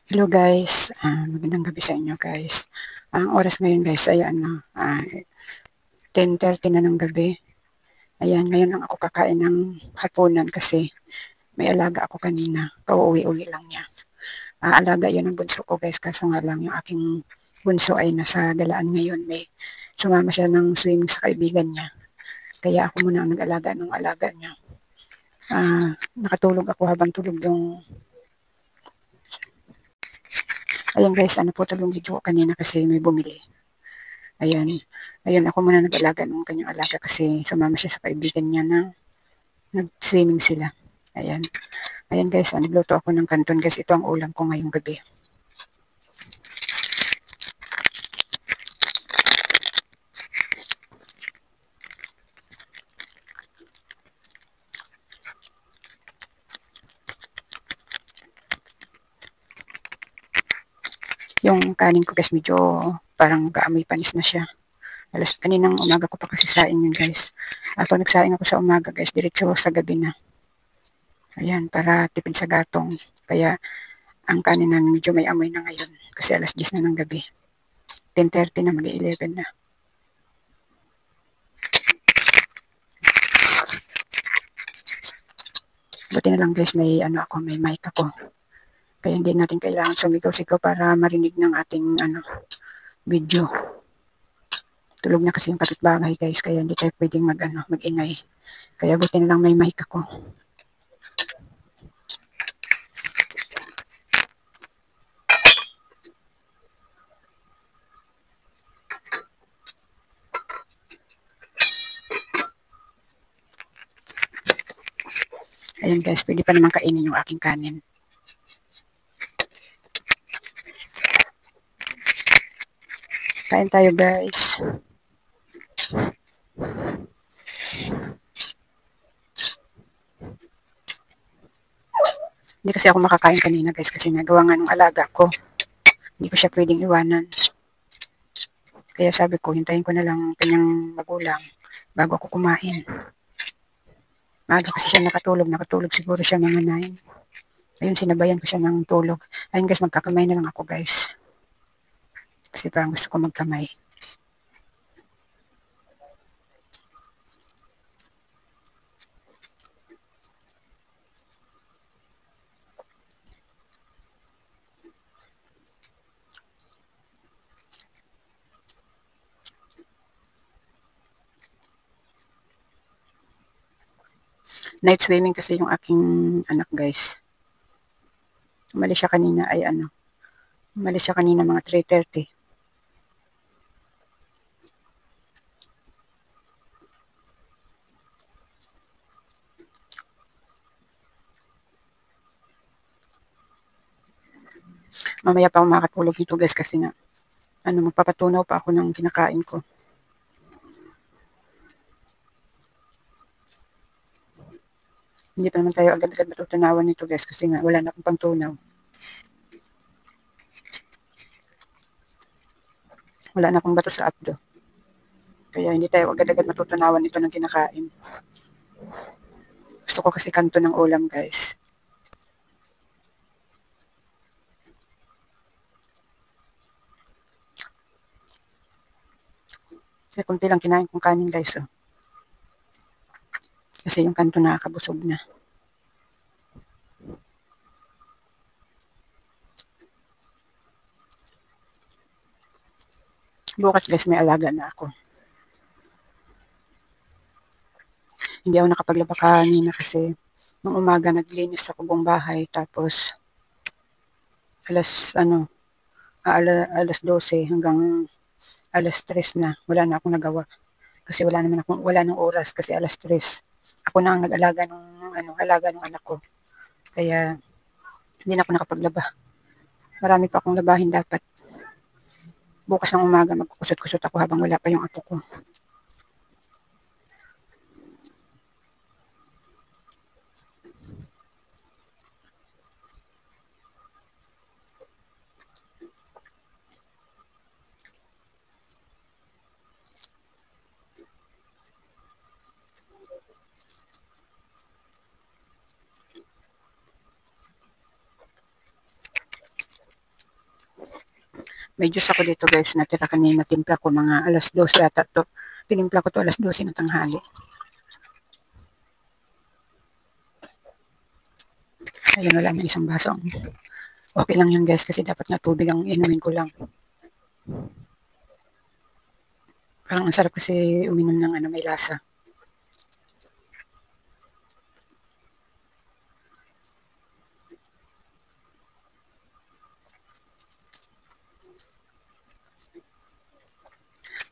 Hello guys, magandang gabi sa inyo guys. Ang oras ngayon guys ay 10:30 na ng gabi. Ayan, ngayon lang ako kakain ng hapunan kasi may alaga ako kanina. Kauuwi-uwi lang niya. Alaga yun ng bunso ko guys, kaso nga lang yung aking bunso ay nasa galaan ngayon. May sumama siya ng swimming sa kaibigan niya. Kaya ako muna ang nag-alaga ng alaga niya. Nakatulog ako habang tulog yung. Ayan guys, ano po yung video ko kanina kasi may bumili. Ayan. Ayan, ako muna nag-alaga ng kanyang alaga kasi sumama siya sa kaibigan niya na nag-swimming sila. Ayan. Ayan guys, nagluto ako ng kanton guys. Ito ang ulam ko ngayong gabi. Yung kanin ko guys, medyo parang gaamoy panis na siya. Kaninang umaga ko pa kasi saing yun guys. Ako nagsaing ako sa umaga guys, diretso sa gabi na. Ayan, para tipid sa gatong. Kaya ang kanin na medyo may amoy na ngayon kasi alas 10 na ng gabi. 10:30 na, mag-11 na. Buti na lang guys, may mic ako. Kaya hindi natin kailangan sumigaw-sigaw para marinig ng ating video. Tulog na kasi yung kapitbahay guys, kaya hindi tayo pwedeng mag-ingay. Kaya buti na lang may mic ako. Ayan guys, pwede pa naman kainin yung aking kanin. Kain tayo guys. Hindi kasi ako makakain kanina guys kasi nagawa nga ng alaga ko. Hindi ko siya pwedeng iwanan. Kaya sabi ko, hintayin ko na lang kanyang magulang bago ako kumain. Maaga kasi siya nakatulog siguro siya mga 9. Ayun, sinabayan ko siya ng tulog. Ayun guys, magkakamay na lang ako guys. Kasi parang gusto ko magkamay. Night swimming kasi yung aking anak guys. Umalis siya kanina mga 3:30. Mamaya pa ako makakatulog dito guys kasi nga magpapatunaw pa ako ng kinakain ko. Hindi pa naman tayo agad-agad matutunawan nito guys kasi nga wala na akong pangtunaw. Wala na akong bato sa abdo. Kaya hindi tayo agad-agad matutunawan nito ng kinakain. Gusto ko kasi kanto ng ulam guys. Kasi kunti lang kinain kong kanin guys. Oh. Kasi yung kanto nakakabusog na. Bukas guys may alaga na ako. Hindi ako nakapaglaba kanina kasi nung umaga naglinis ako buong bahay tapos alas 12 hanggang alas 3 na. Wala na akong nagawa. Kasi wala nang oras kasi alas 3. Ako na ang nag-alaga ng anak ko. Kaya hindi na ako nakapaglaba. Marami pa akong labahin dapat. Bukas ng umaga magkukusot-kusot ako habang wala pa yung apo ko. May juice ako dito guys, natira kanina, timpla ko mga alas 12 ata to. Tinimpla ko to alas 12 ng tanghali. Ayun, wala na isang baso. Okay lang yun guys, kasi dapat nga tubig ang inumin ko lang. Parang ang sarap kasi uminom ng may lasa.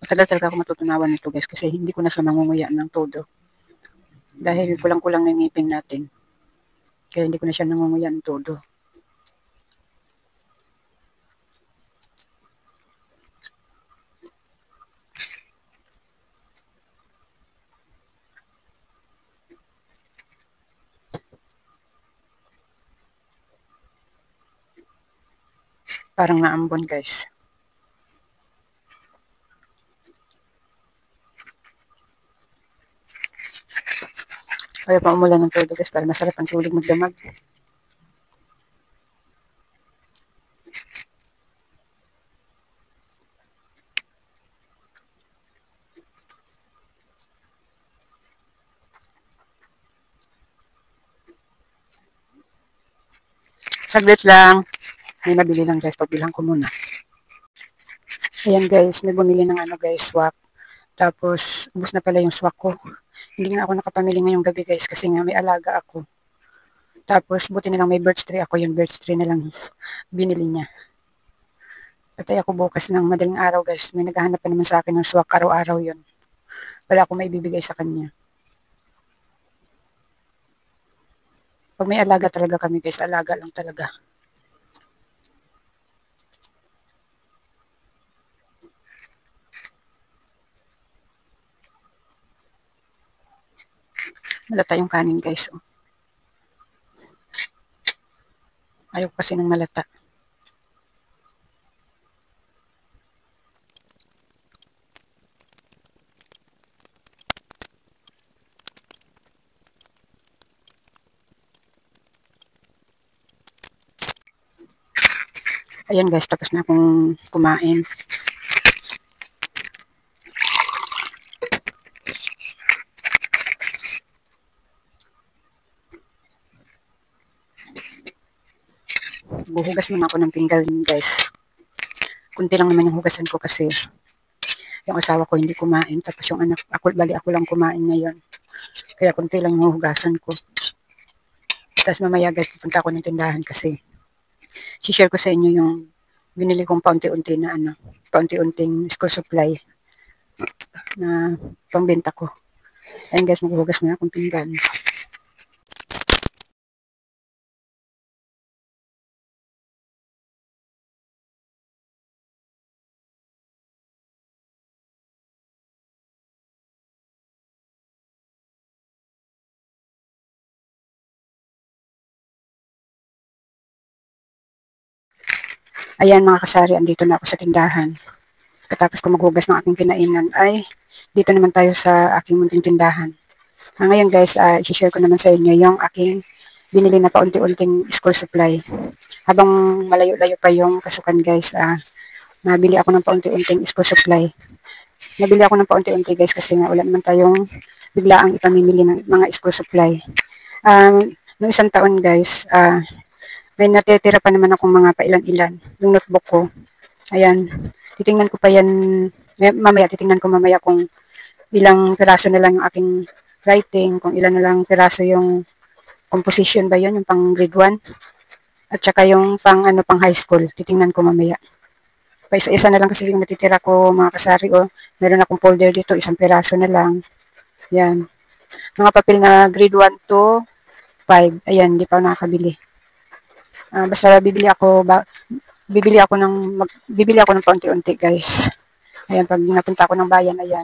Matagal talaga ako matutunawan nito guys, kasi hindi ko na siya mangunguya ng todo. Dahil kulang-kulang na yung ngipin natin. Kaya hindi ko na siya nangunguya ng todo. Parang naambon guys. Kaya pa umulan ng todo guys, para masarap ang tulog magdamag. Saglit lang. May nabili lang guys, pagbilang ko muna. Ayan guys, may bumili ng guys, swak. Tapos, ubos na pala yung swak ko. Hindi nga ako nakapamili ngayong gabi guys, kasi nga may alaga ako. Tapos, buti na lang may birch tree ako, yung birch tree na lang binili niya. Patay ako bukas ng madaling araw guys. May naghahanap pa naman sa akin ng swak, araw-araw yun. Wala akong maibibigay sa kanya. Pag may alaga talaga kami guys, alaga lang talaga. Malata yung kanin guys. Oh. Ayaw kasi ng malata. Ayan guys, tapos na akong kumain. Buhugas muna ako ng pinggan guys. Kunti lang naman yung hugasan ko kasi yung asawa ko hindi kumain. Tapos yung anak, ako lang kumain ngayon. Kaya kunti lang yung hugasan ko. Tapos mamaya guys, pupunta ako ng tindahan kasi share ko sa inyo yung binili kong paunti-unti na paunti-unting school supply na pangbenta ko. Ayun guys, maghuhugas muna akong pinggan. Ayan mga kasari, andito na ako sa tindahan. Katapos ko maghugas ng aking kinainan, ay dito naman tayo sa aking munting tindahan. Ngayon guys, i-share ko naman sa inyo yung aking binili na paunti-unting school supply. Habang malayo-layo pa yung kasukan guys, nabili ako ng paunti-unting school supply. Nabili ako ng paunti-unti guys kasi nga wala naman tayong biglaang ipamimili ng mga school supply. Noong isang taon guys, may natitira pa naman akong mga pailan-ilan. Yung notebook ko. Ayan. Titingnan ko pa yan. Mamaya, titingnan ko mamaya kung ilang piraso na lang yung aking writing, kung ilan na lang piraso yung composition ba yun, yung pang grade 1. At saka yung pang high school. Titingnan ko mamaya. Pa isa-isa na lang kasi yung natitira ko mga kasari. O, meron akong folder dito, isang piraso na lang. Yan. Mga papel na grade 1 to 5. Ayan, hindi pa ako nakakabili. Basta bibili ako ng paunti-unti guys. Ayan, pag napunta ako ng bayan, ayan,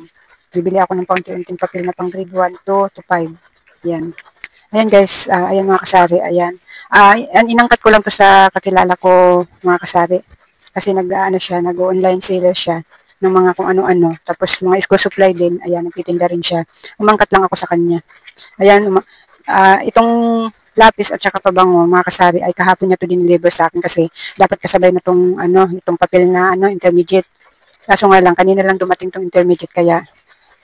bibili ako ng paunti-unting papel na pang grade 1 to 5. Ayan. Ayan guys, ayan mga kasari, ayan. Inangkat ko lang to sa kakilala ko mga kasari. Kasi nag-online seller siya ng mga kung ano-ano. Tapos mga school supply din, ayan, nagtitinda rin siya. Umangkat lang ako sa kanya. Ayan, itong lapis at saka pabango, mga kasari, ay kahapon niya to dineliver sa akin kasi dapat kasabay na tong ano, itong papel na ano, intermediate. Kaso nga lang, kanina lang dumating tong intermediate kaya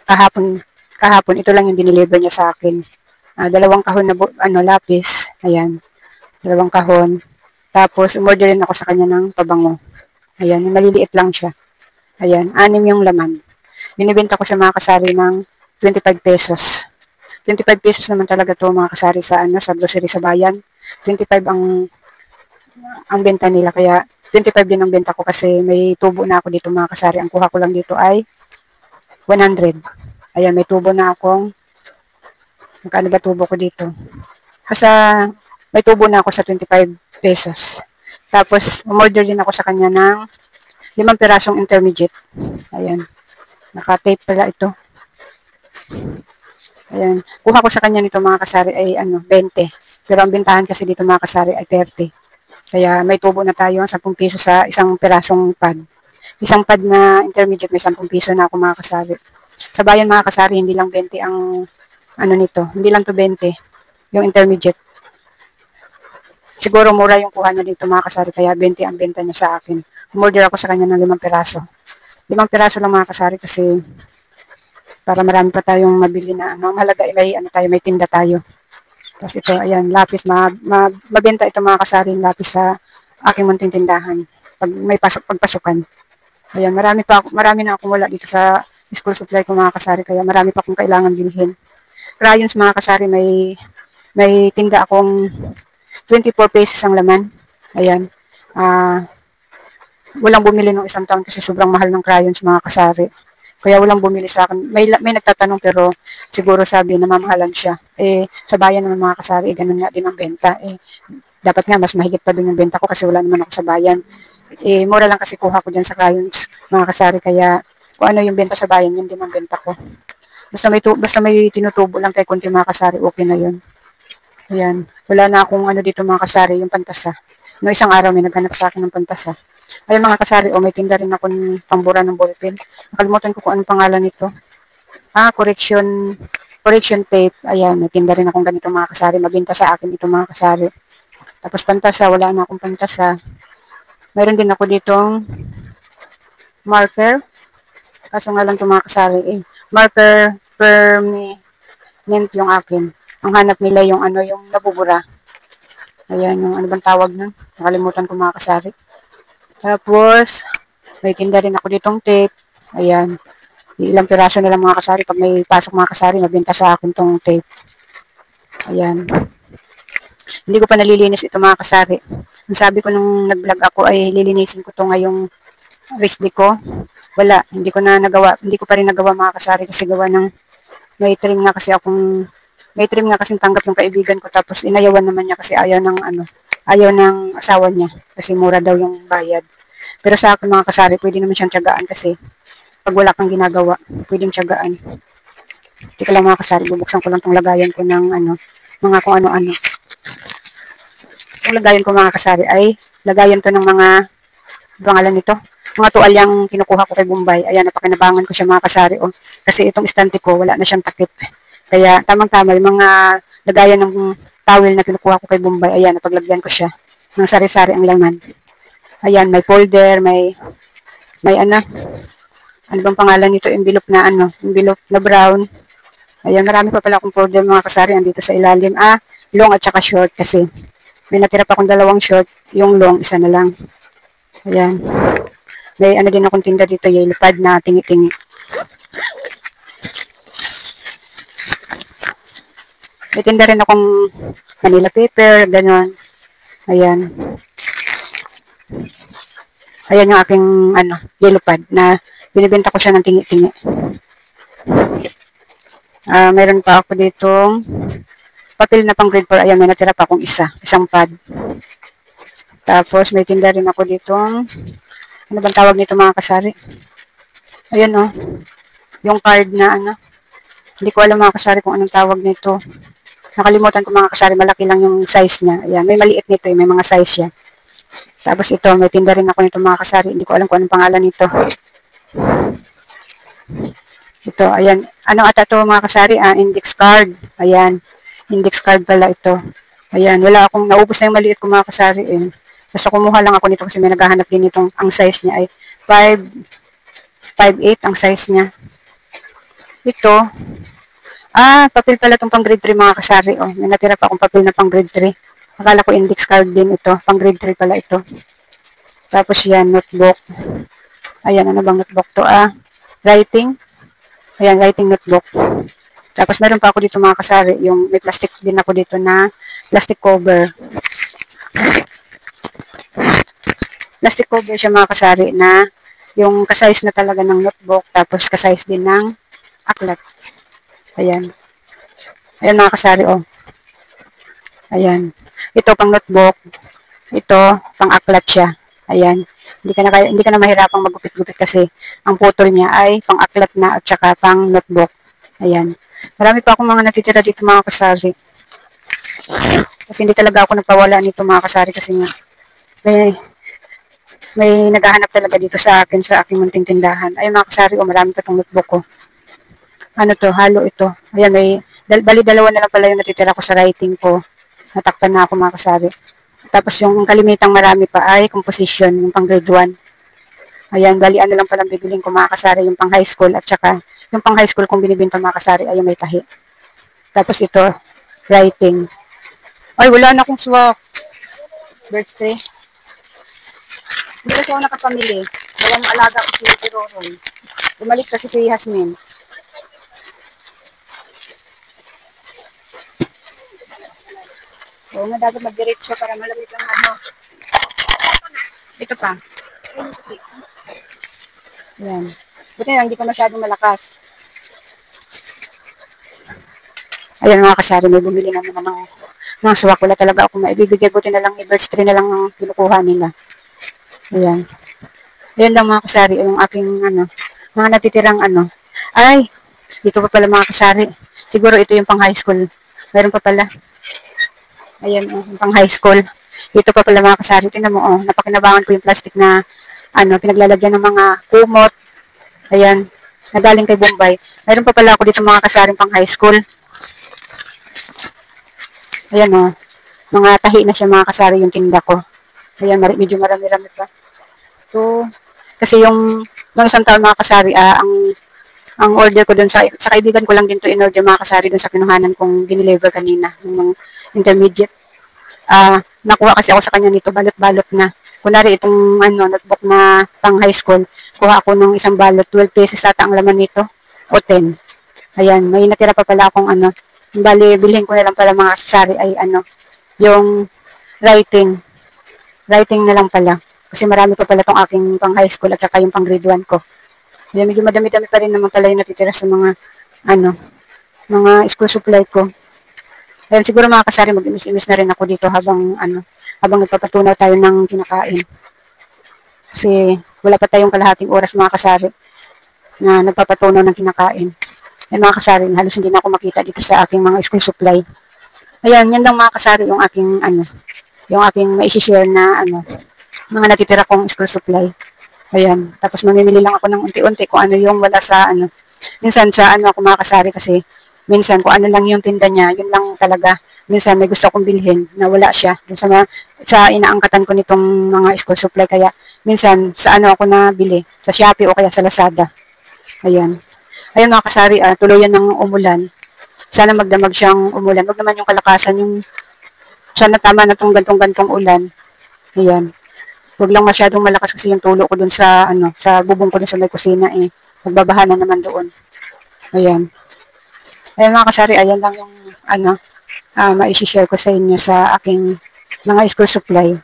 kahapon, kahapon ito lang yung dineliver niya sa akin. Dalawang kahon na ano, lapis. Ayan, dalawang kahon. Tapos, umorder rin ako sa kanya ng pabango. Ayan, maliliit lang siya. Ayan, 6 yung laman. Binibenta ko siya mga kasari ng 25 pesos. 25 pesos naman talaga to mga kasari sa ano, sa grocery sa bayan. 25 ang benta nila kaya 25 din ang benta ko kasi may tubo na ako dito mga kasari. Ang kuha ko lang dito ay 100. Ayan, may tubo na akong magkano ba tubo ko dito? May tubo na ako sa 25 pesos. Tapos, umorder din ako sa kanya ng 5 pirasong intermediate. Ayan. Naka-tape pala ito. Ayan. Kuha ko sa kanya nito mga kasari ay ano, 20. Pero ang bintahan kasi dito mga kasari ay 30. Kaya may tubo na tayo, 10 piso sa isang pirasong pad. Isang pad na intermediate may 10 piso na ako mga kasari. Sa bayan mga kasari, hindi lang 20 ang ano nito. Hindi lang to 20 yung intermediate. Siguro mura yung kuha niya dito mga kasari kaya 20 ang benta niya sa akin. Umorder ako sa kanya ng 5 piraso. 5 piraso lang mga kasari kasi para marami pa tayong mabili na ano, mahalaga may ano tayo, may tinda tayo. Tapos ito, ayan, lapis, mabenta ito mga kasari, lapis sa aking munting tindahan. Pag may pagpasukan. Ayan, marami na akong wala dito sa school supply ko mga kasari, kaya marami pa akong kailangan bilhin. Crayons mga kasari, may tinda akong 24 pesos ang laman. Ayan. Walang bumili ng isang taon kasi sobrang mahal ng crayons mga kasari. Kaya walang bumili sa akin. May nagtatanong pero siguro sabi na mamahalan siya. Sa bayan naman mga kasari, ganun nga din ang benta. Dapat nga mas mahigit pa din yung benta ko kasi wala naman ako sa bayan. Mura lang kasi kuha ko dyan sa crayons mga kasari. Kaya kung ano yung benta sa bayan, yun din ang benta ko. Basta may tinutubo lang kay konti mga kasari, okay na yun. Ayan. Wala na akong ano dito mga kasari, yung pantasa. No, isang araw may naghanap sa akin ng pantasa. Ayun mga kasari, may tinda rin ako ng pambura ng ballpen. Nakalimutan ko kung anong pangalan nito. Correction tape. Ayan, may tinda rin akong ganito mga kasari. Mabinta sa akin ito mga kasari. Tapos pantasa, wala na akong pantasa. Mayroon din ako ditong marker. Kaso nga lang ito mga kasari. Marker permanent yung akin. Ang hanap nila yung ano, yung nabubura. Ayan, yung ano bang tawag nun? Nakalimutan ko mga kasari. Tapos, may tinda rin ako ditong tape. Ayan. Ilang piraso na lang mga kasari. Pag may pasok mga kasari, mabenta sa akin tong tape. Ayan. Hindi ko pa nalilinis ito mga kasari. Ang sabi ko nung nag-vlog ako ay lilinisin ko to ngayong wrist ko. Wala. Hindi ko pa rin nagawa mga kasari kasi gawa ng may trim nga kasing tanggap yung kaibigan ko tapos inayawan naman niya kasi ayaw ng asawa niya kasi mura daw yung bayad. Pero sa akin mga kasari, pwede naman siyang tiyagaan kasi pag wala kang ginagawa, pwedeng tiyagaan. Teka lang mga kasari, bubuksan ko lang tong lagayan ko ng mga kung ano-ano. Yung lagayan ko mga kasari ay lagayan to ng mga pangalan nito. Mga tuwalyang kinukuha ko kay Bombay. Ayan, napakinabangan ko siya mga kasari. Kasi itong estante ko, wala na siyang takip. Kaya tamang-tama yung mga lagayan ng towel na kinukuha ko kay Bombay. Ayan, napaglagyan ko siya ng sari-sari ang laman. Ayan, may folder, may ano bang pangalan nito? Envelope na brown. Ayan, marami pa pala akong folder mga kasari andito sa ilalim. Long at saka short kasi may natira pa akong 2 short. Yung long, isa na lang. Ayan. May ano din akong tinda dito, yellow pad na tingi-tingi. May tinda rin akong Manila paper, gano'n. Ayan. Ayan yung aking yellow pad na binibenta ko siya ng tingi-tingi. Meron pa ako ditong papel na pang grade 4. Ayan, may natira pa akong isang pad. Tapos may tinda rin ako ditong ano bang tawag nito mga kasari? Ayan yung card na hindi ko alam mga kasari kung anong tawag nito. Nakalimutan ko mga kasari, malaki lang yung size niya. Ayan, may maliit nito, may mga size siya. Tapos ito, may tinda rin ako nito mga kasari. Hindi ko alam kung anong pangalan nito. Ito, ayan. Ano ata ito mga kasari? Index card. Ayan, index card pala ito. Ayan, wala akong, naubos na yung maliit ko mga kasari eh. Basta kumuha lang ako nito kasi may naghahanap din itong, ang size niya ay 5'8" ang size niya. Ito, papel pala itong pang grade 3 mga kasari. Oh, may natira pa akong papel na pang grade 3. Akala ko index card din ito. Pang grade 3 pala ito. Tapos yan, notebook. Ayan, ano bang notebook to? Writing. Ayan, writing notebook. Tapos meron pa ako dito mga kasari. Yung may plastic din ako dito na plastic cover. Plastic cover siya mga kasari na yung kasize na talaga ng notebook. Tapos kasize din ng aklat. Ayan. Ayan mga kasari, oh. Ayan. Ito pang notebook. Ito pang aklat siya. Ayan. Hindi ka na mahirapang magupit-gupit kasi ang putol niya ay pang aklat na at saka pang notebook. Ayan. Marami pa akong mga natitira dito mga kasari. Kasi hindi talaga ako nagpawala nito mga kasari kasi nga may naghahanap talaga dito sa akin sa aking munting tindahan. Ayun mga kasari, marami pa itong notebook ko. Ano to, halo ito. Ayan, bali dalawa na lang pala yung natitira ko sa writing ko. Natakpan na ako mga kasari. Tapos yung kalimitang marami pa ay composition, yung pang grade 1. Ayan, bali ano lang palang bibiling ko mga kasari, yung pang high school at saka yung pang high school kung binibinta mga kasari ay may tahi. Tapos ito, writing. Ay, wala na akong swak. Birthday. Hindi kasi ako nakapamili. Walang alaga ko si Roron. Umalis kasi si Hasmin. Oo nga, dapat mag-diretso para malamig ang ano. Ito pa. Ayan. Buti na, hindi pa masyadong malakas. Ayan mga kasari, may bumili naman ng swak. Wala talaga ako maibibigay. Buti na lang, i-birthday na lang ang kinukuha nila. Ayan. Ayan lang mga kasari, yung aking mga natitirang Ay, dito pa pala mga kasari. Siguro ito yung pang high school. Meron pa pala. Ayan, yung pang high school. Dito pa pala mga kasari. Tingnan mo, napakinabangan ko yung plastic na pinaglalagyan ng mga kumot. Ayan, nagaling kay Bombay. Meron pa pala ako dito mga kasari pang high school. Ayan mga tahi na siya mga kasari yung tinda ko. Ayan, medyo marami-rami pa. So, kasi yung isang taon mga kasari, ang order ko dun sa kaibigan ko lang din to in-order mga kasari dun sa kinuhanan kong dineliver kanina, yung intermediate. Nakuha kasi ako sa kanya nito, balot-balot na. Kunwari itong notebook na pang high school, kuha ako ng isang balot, 12 pesos ata ang laman nito, o 10. Ayan, may natira pa pala akong bali, bilhin ko na lang pala mga kasari ay yung writing. Writing na lang pala. Kasi marami pa pala tong aking pang high school at saka yung pang grade 1 ko. Ayan, medyo madami-dami pa rin naman pala yung natitira sa mga mga school supply ko. Ayan, siguro mga kasari, mag-imis-imis na rin ako dito habang nagpapatunaw tayo ng kinakain. Kasi wala pa tayong kalahating oras mga kasari na nagpapatunaw ng kinakain. Ayan mga kasari, halos hindi na ako makita dito sa aking mga school supply. Ayan, yan lang mga kasari yung aking yung aking maisi-share na mga natitira kong school supply. Ayan, tapos mamimili lang ako ng unti-unti kung ano yung wala sa minsan sa ako mga kasari kasi minsan kung ano lang yung tinda niya, yun lang talaga. Minsan may gusto akong bilhin na wala siya dun sa inaangkatan ko nitong mga school supply, kaya minsan sa ako na bili, sa Shopee o kaya sa Lazada. Ayan. Ayun mga kasari, tuluyan ng umulan. Sana magdamag siyang umulan. Huwag naman yung kalakasan, yung sana tama na itong gantong-gantong ulan. Ayan. Huwag lang masyadong malakas kasi yung tulo ko dun sa sa bubong ko dun sa may kusina magbabaha na naman doon. Ayan. Ayan mga kasari, ayan lang yung mai-share ko sa inyo sa aking mga school supply.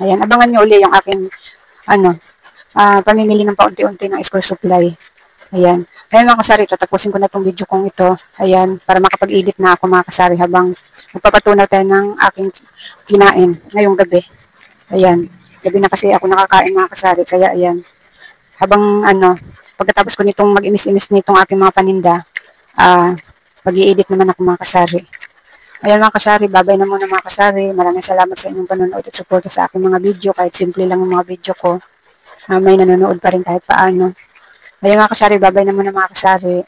Ayan, abangan nyo uli yung aking pamimili ng paunti-unti ng school supply. Ayan. Ayan mga kasari, tatapusin ko na itong video kong ito. Ayan, para makapag-edit na ako mga kasari habang magpapatunaw tayo ng aking kinain ngayong gabi. Ayan. Gabi na kasi ako nakakain mga kasari, kaya ayan. Habang pagkatapos ko nitong mag-imis-imis nitong aking mga paninda, mag-i-edit naman ako mga kasari. Ayan mga kasari, babay na muna mga kasari. Maraming salamat sa inyong panonood at suporta sa aking mga video. Kahit simple lang yung mga video ko, may nanonood pa rin kahit paano. Ayan mga kasari, babay na muna mga kasari.